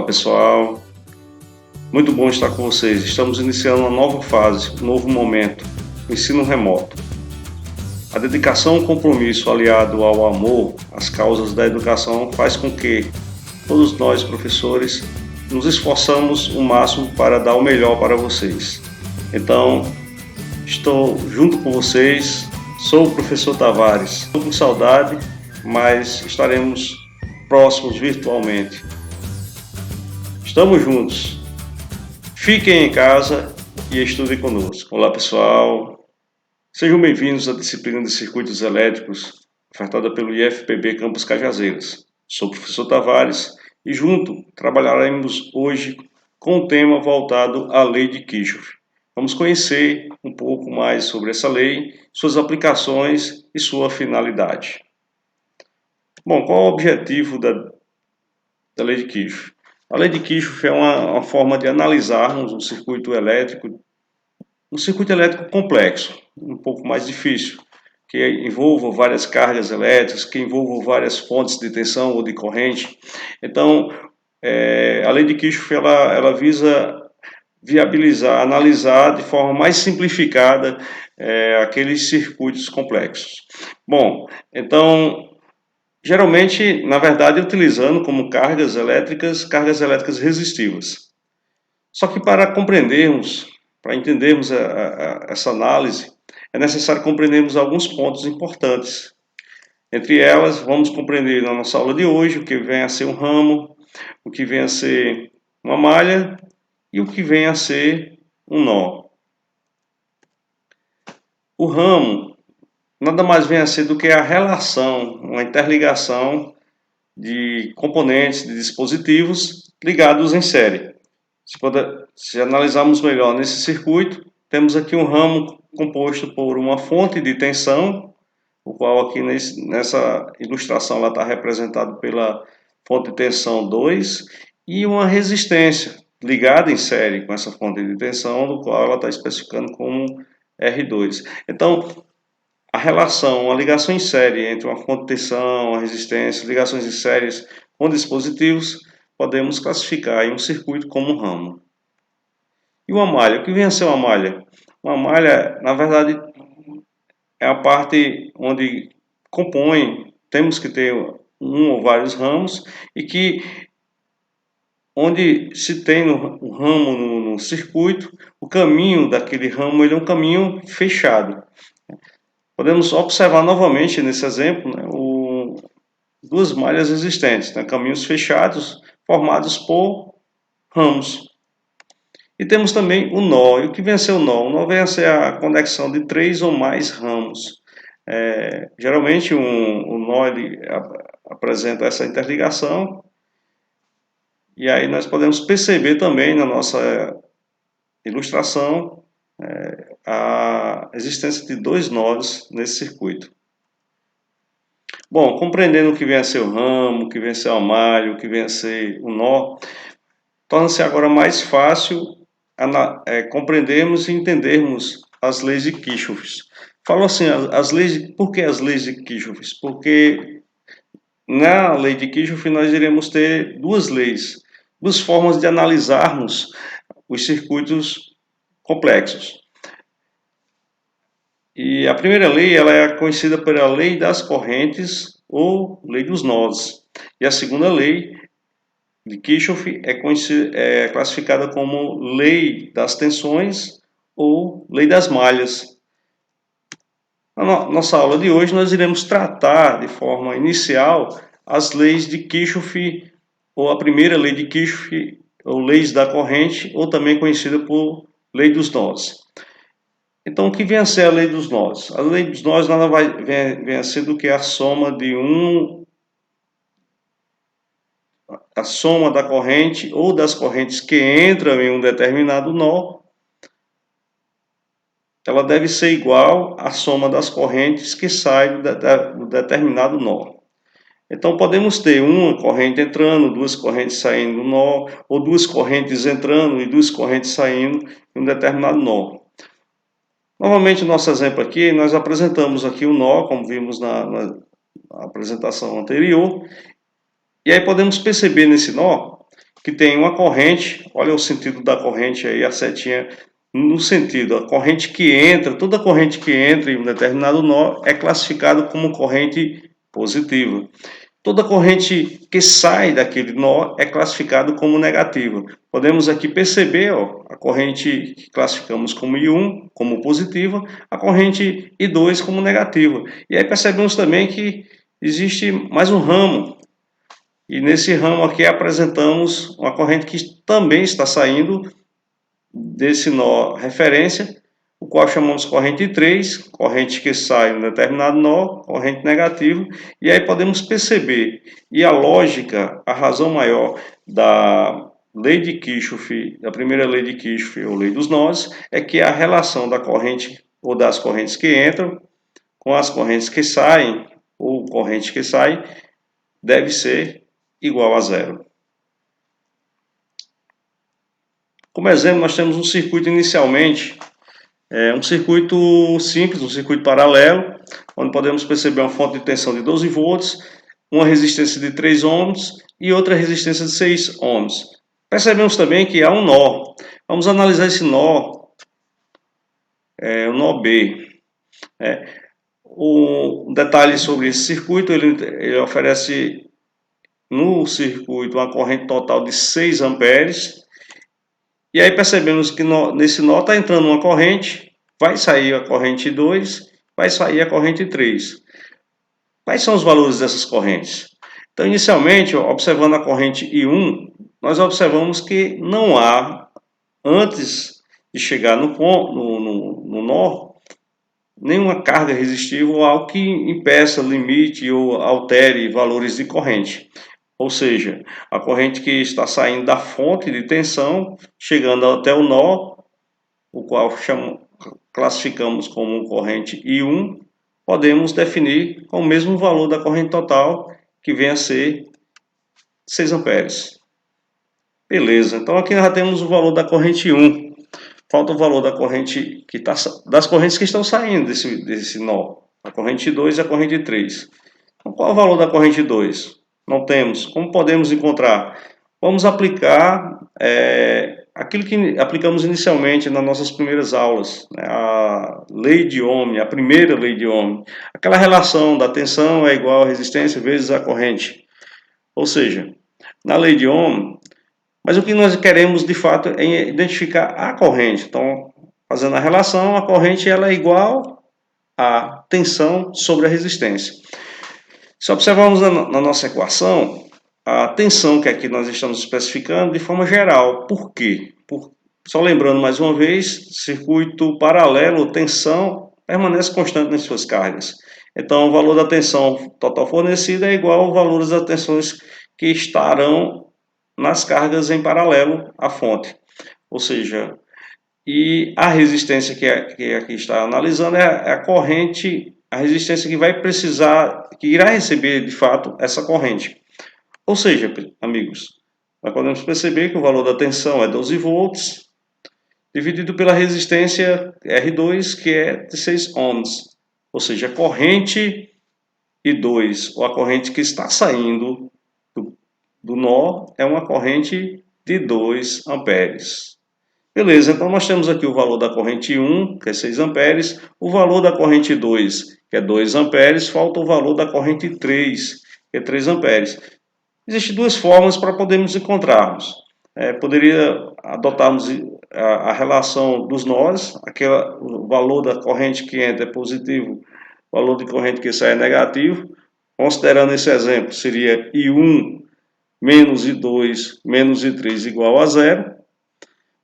Olá pessoal, muito bom estar com vocês. Estamos iniciando uma nova fase, um novo momento, o ensino remoto. A dedicação e o compromisso aliado ao amor às causas da educação faz com que todos nós, professores, nos esforçamos o máximo para dar o melhor para vocês. Então, estou junto com vocês, sou o professor Tavares. Estou com saudade, mas estaremos próximos virtualmente. Estamos juntos. Fiquem em casa e estudem conosco. Olá pessoal, sejam bem-vindos à disciplina de Circuitos Elétricos ofertada pelo IFPB Campus Cajazeiras. Sou o professor Tavares e junto trabalharemos hoje com um tema voltado à Lei de Kirchhoff. Vamos conhecer um pouco mais sobre essa lei, suas aplicações e sua finalidade. Bom, qual é o objetivo da Lei de Kirchhoff? A Lei de Kirchhoff é uma forma de analisarmos um circuito elétrico complexo, um pouco mais difícil, que envolva várias cargas elétricas, que envolva várias fontes de tensão ou de corrente. Então, a Lei de Kirchhoff ela visa viabilizar, analisar de forma mais simplificada aqueles circuitos complexos. Bom, então, geralmente, na verdade, utilizando como cargas elétricas resistivas. Só que para compreendermos, para entendermos essa análise, é necessário compreendermos alguns pontos importantes. Entre elas, vamos compreender na nossa aula de hoje o que vem a ser um ramo, o que vem a ser uma malha e o que vem a ser um nó. O ramo nada mais vem a ser do que a relação, uma interligação de componentes, de dispositivos ligados em série. Se analisarmos melhor nesse circuito, temos aqui um ramo composto por uma fonte de tensão, o qual aqui nessa ilustração está representado pela fonte de tensão 2, e uma resistência ligada em série com essa fonte de tensão, do qual ela está especificando como R2. Então, a relação, a ligação em série entre uma fonte de tensão, a resistência, ligações em séries com dispositivos, podemos classificar em um circuito como um ramo. E uma malha? O que vem a ser uma malha? Uma malha, na verdade, é a parte onde compõe, temos que ter um ou vários ramos, e que onde se tem um ramo no circuito, o caminho daquele ramo ele é um caminho fechado. Podemos observar novamente nesse exemplo duas malhas existentes, caminhos fechados formados por ramos. E temos também o nó. E o que vem a ser o nó? O nó vem a ser a conexão de 3 ou mais ramos. Geralmente o nó ele apresenta essa interligação, e aí nós podemos perceber também na nossa ilustração a existência de 2 nós nesse circuito. Bom, compreendendo o que vem a ser o ramo, o que vem a ser a malha, o que vem a ser o nó, torna-se agora mais fácil compreendermos e entendermos as leis de Kirchhoff. Falo assim, por que as leis de Kirchhoff? Porque na lei de Kirchhoff nós iremos ter duas leis, duas formas de analisarmos os circuitos complexos. E a primeira lei ela é conhecida pela lei das correntes ou lei dos nós. E a segunda lei de Kirchhoff é classificada como lei das tensões ou lei das malhas. Na nossa aula de hoje nós iremos tratar de forma inicial as leis de Kirchhoff, ou a primeira lei de Kirchhoff, ou leis da corrente, ou também conhecida por lei dos nós. Então, o que vem a ser a lei dos nós? A lei dos nós nada vem a ser do que a soma a soma da corrente ou das correntes que entram em um determinado nó, ela deve ser igual à soma das correntes que saem do determinado nó. Então, podemos ter uma corrente entrando, duas correntes saindo do nó, ou duas correntes entrando e duas correntes saindo em um determinado nó. Novamente, no nosso exemplo aqui, nós apresentamos aqui o nó, como vimos na apresentação anterior, e aí podemos perceber nesse nó que tem uma corrente, olha o sentido da corrente aí, a setinha no sentido, a corrente que entra, toda corrente que entra em um determinado nó é classificado como corrente positiva. Toda corrente que sai daquele nó é classificado como negativa. Podemos aqui perceber, ó, a corrente que classificamos como I1 como positiva, a corrente I2 como negativa. E aí percebemos também que existe mais um ramo. E nesse ramo aqui apresentamos uma corrente que também está saindo desse nó referência, o qual chamamos corrente 3, corrente que sai em um determinado nó, corrente negativa, e aí podemos perceber, e a lógica, a razão maior da lei de Kirchhoff, da primeira lei de Kirchhoff, ou lei dos nós, é que a relação da corrente, ou das correntes que entram, com as correntes que saem, ou corrente que sai, deve ser igual a zero. Como exemplo, nós temos um circuito inicialmente, um circuito simples, um circuito paralelo, onde podemos perceber uma fonte de tensão de 12 volts, uma resistência de 3 ohms e outra resistência de 6 ohms. Percebemos também que há um nó. Vamos analisar esse nó, o nó B. Um detalhe sobre esse circuito, ele oferece no circuito uma corrente total de 6 amperes. E aí percebemos que nesse nó está entrando uma corrente, vai sair a corrente 2, vai sair a corrente 3. Quais são os valores dessas correntes? Então, inicialmente, observando a corrente I1, nós observamos que não há, antes de chegar no nó, nenhuma carga resistível ou algo que impeça, limite ou altere valores de corrente. Ou seja, a corrente que está saindo da fonte de tensão, chegando até o nó, o qual classificamos como corrente I1, podemos definir com o mesmo valor da corrente total, que vem a ser 6 amperes. Beleza, então aqui nós já temos o valor da corrente 1. Falta o valor da corrente das correntes que estão saindo desse nó. A corrente 2 e a corrente 3. Então, qual é o valor da corrente 2? Não temos. Como podemos encontrar? Vamos aplicar aquilo que aplicamos inicialmente nas nossas primeiras aulas, né? A lei de Ohm, a primeira lei de Ohm. Aquela relação da tensão é igual a resistência vezes a corrente. Ou seja, na lei de Ohm, mas o que nós queremos de fato é identificar a corrente. Então, fazendo a relação, a corrente ela é igual à tensão sobre a resistência. Se observarmos na nossa equação, a tensão que aqui nós estamos especificando de forma geral. Por quê? Só lembrando mais uma vez, circuito paralelo, tensão permanece constante nas suas cargas. Então, o valor da tensão total fornecida é igual ao valor das tensões que estarão nas cargas em paralelo à fonte. Ou seja, e a resistência que aqui está analisando é a corrente, a resistência que vai precisar, que irá receber de fato essa corrente. Ou seja, amigos, nós podemos perceber que o valor da tensão é 12 volts, dividido pela resistência R2, que é de 6 ohms. Ou seja, a corrente I2, ou a corrente que está saindo do nó, é uma corrente de 2 amperes. Beleza, então nós temos aqui o valor da corrente 1, que é 6 amperes, o valor da corrente 2, que é 2 amperes, falta o valor da corrente 3, que é 3 amperes. Existem duas formas para podermos encontrarmos. Poderia adotarmos a relação dos nós, o valor da corrente que entra é positivo, o valor de corrente que sai é negativo. Considerando esse exemplo, seria I1 menos I2 menos I3 igual a zero.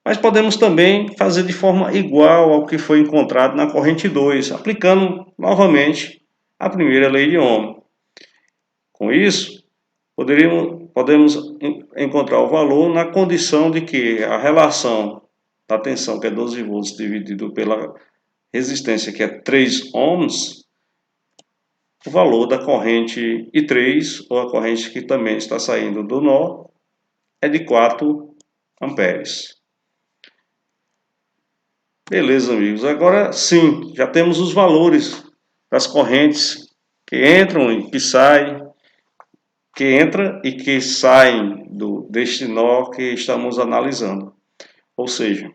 Mas podemos também fazer de forma igual ao que foi encontrado na corrente 2, aplicando novamente a primeira lei de Ohm. Com isso, podemos encontrar o valor na condição de que a relação da tensão, que é 12 volts, dividido pela resistência, que é 3 ohms, o valor da corrente I3, ou a corrente que também está saindo do nó, é de 4 amperes. Beleza, amigos. Agora sim, já temos os valores das correntes que entram e que saem, que entra e que saem deste nó que estamos analisando. Ou seja,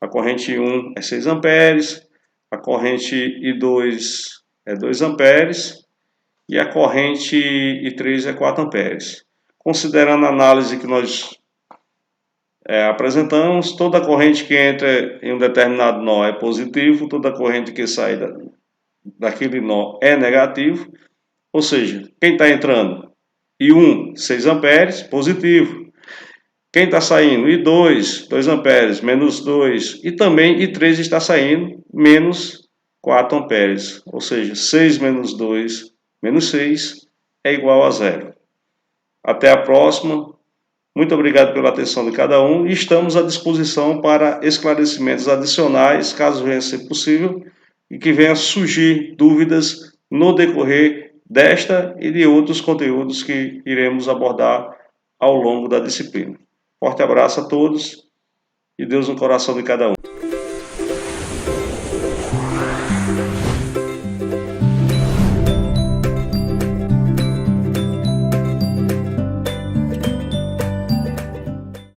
a corrente 1 é 6 amperes, a corrente I2 é 2 amperes e a corrente I3 é 4 amperes. Considerando a análise que nós apresentamos, toda corrente que entra em um determinado nó é positivo, toda corrente que sai daquele nó é negativo, ou seja, quem está entrando I1, 6 amperes, positivo. Quem está saindo? I2, 2 amperes, menos 2. E também I3 está saindo, menos 4 amperes. Ou seja, 6 menos 2, menos 6, é igual a 0. Até a próxima. Muito obrigado pela atenção de cada um e estamos à disposição para esclarecimentos adicionais, caso venha a ser possível, e que venha a surgir dúvidas no decorrer desta e de outros conteúdos que iremos abordar ao longo da disciplina. Forte abraço a todos e Deus no coração de cada um.